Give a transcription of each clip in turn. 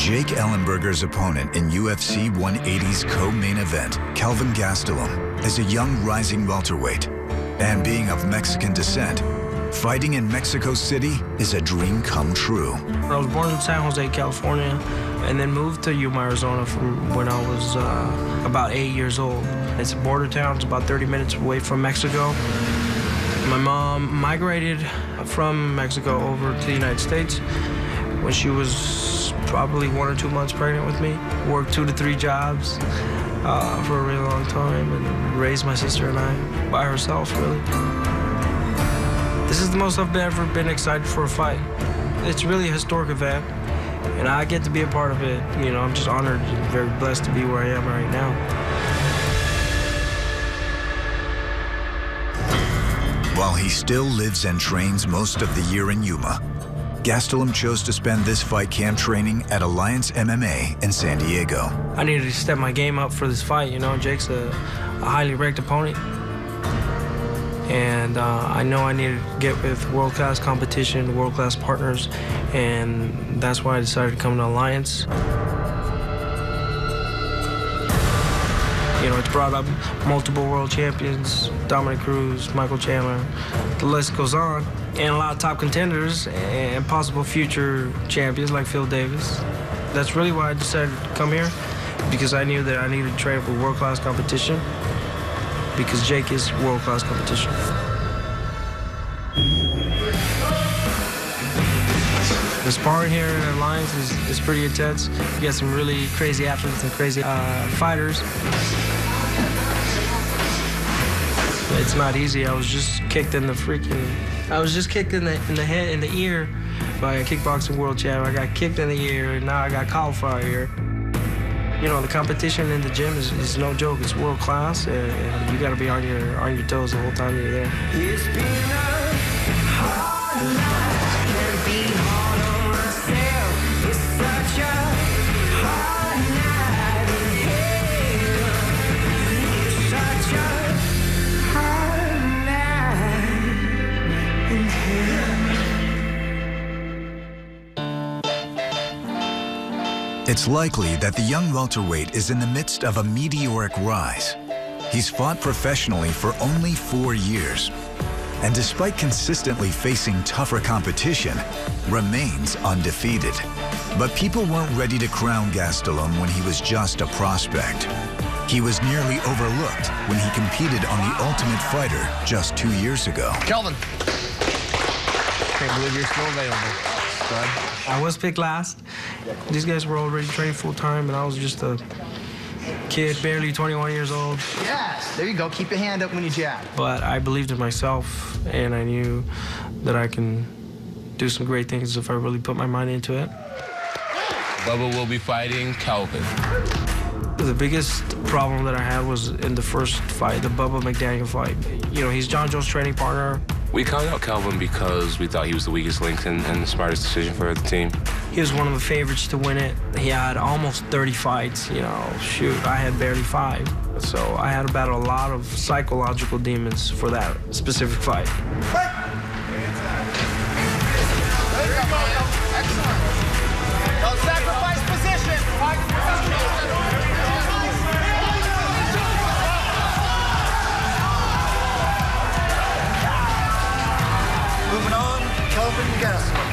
Jake Ellenberger's opponent in UFC 180's co-main event, Kelvin Gastelum, is a young rising welterweight. And being of Mexican descent, fighting in Mexico City is a dream come true. I was born in San Jose, California, and then moved to Yuma, Arizona from when I was about 8 years old. It's a border town. It's about 30 minutes away from Mexico. My mom migrated from Mexico over to the United States when she was probably 1 or 2 months pregnant with me. Worked 2 to 3 jobs for a really long time and raised my sister and I by herself, really. This is the most I've ever been excited for a fight. It's really a historic event, and I get to be a part of it. You know, I'm just honored and very blessed to be where I am right now. While he still lives and trains most of the year in Yuma, Gastelum chose to spend this fight camp training at Alliance MMA in San Diego. I needed to step my game up for this fight. You know, Jake's a highly ranked opponent. And I know I needed to get with world-class competition, world-class partners, and that's why I decided to come to Alliance. You know, it's brought up multiple world champions, Dominic Cruz, Michael Chandler, the list goes on, and a lot of top contenders and possible future champions like Phil Davis. That's really why I decided to come here, because I knew that I needed to train for world-class competition, because Jake is world-class competition. The sparring here in Alliance is pretty intense. You got some really crazy athletes and crazy fighters. It's not easy. I was just kicked in the head, in the ear by a kickboxing world champ. I got kicked in the ear, and now I got cauliflower ear. You know, the competition in the gym is no joke. It's world class, and you got to be on your toes the whole time you're there. It's been a hard life, can't be hard on myself. It's such a hard night in hell. It's such a hard night in hell. It's likely that the young welterweight is in the midst of a meteoric rise. He's fought professionally for only 4 years, and despite consistently facing tougher competition, remains undefeated. But people weren't ready to crown Gastelum when he was just a prospect. He was nearly overlooked when he competed on The Ultimate Fighter just 2 years ago. Kelvin. Can't believe you're still available. I was picked last. These guys were already trained full-time, and I was just a kid, barely 21 years old. Yes, there you go. Keep your hand up when you jab. But I believed in myself, and I knew that I can do some great things if I really put my mind into it. Bubba will be fighting Kelvin. The biggest problem that I had was in the first fight, the Bubba McDaniel fight. You know, he's John Jones' training partner. We called out Kelvin because we thought he was the weakest link and the smartest decision for the team. He was one of the favorites to win it. He had almost 30 fights, you know. Shoot, I had barely 5. So I had to battle a lot of psychological demons for that specific fight. There you go. Excellent. Don't sacrifice position. Moving on, Kelvin Gastelum.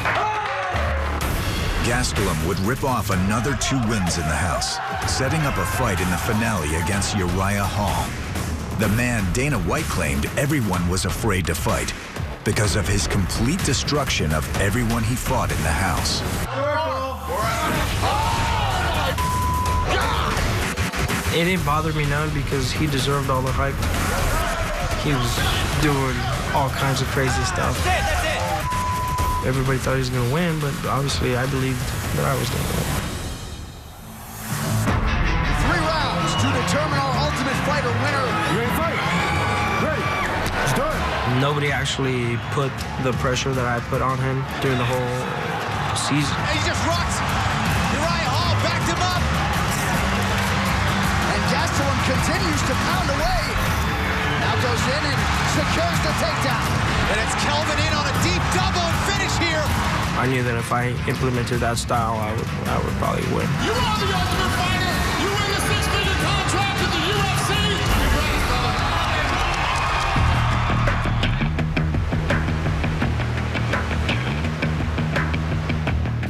Gastelum would rip off another 2 wins in the house, setting up a fight in the finale against Uriah Hall. The man Dana White claimed everyone was afraid to fight because of his complete destruction of everyone he fought in the house. It didn't bother me none because he deserved all the hype. He was doing all kinds of crazy stuff. That's it. Everybody thought he was going to win, but obviously I believed that I was going to win. 3 rounds to determine our Ultimate Fighter winner. You ready to fight? Ready. It's done. Nobody actually put the pressure that I put on him during the whole season. He just rocks. Uriah Hall backed him up. And Gastelum continues to pound away. Now goes in and secures the takedown. And it's Kelvin in on a deep double and finish here. I I knew that if I implemented that style, I would probably win. You are the Ultimate Fighter. You win the six-figure contract at the UFC.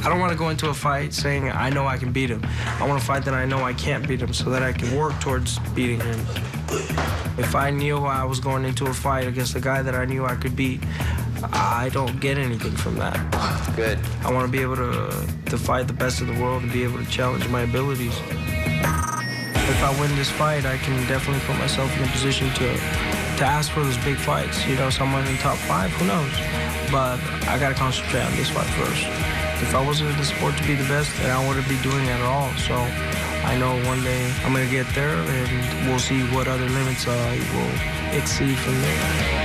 I don't want to go into a fight saying I know I can beat him. I want to fight that I know I can't beat him so that I can work towards beating him. If I knew I was going into a fight against a guy that I knew I could beat, I don't get anything from that. Good. I want to be able to fight the best in the world and be able to challenge my abilities. If I win this fight, I can definitely put myself in a position to ask for those big fights. You know, someone in the top 5, who knows? But I got to concentrate on this fight first. If I wasn't in the sport to be the best, then I wouldn't be doing it at all. So I know one day I'm going to get there, and we'll see what other limits I will exceed from there.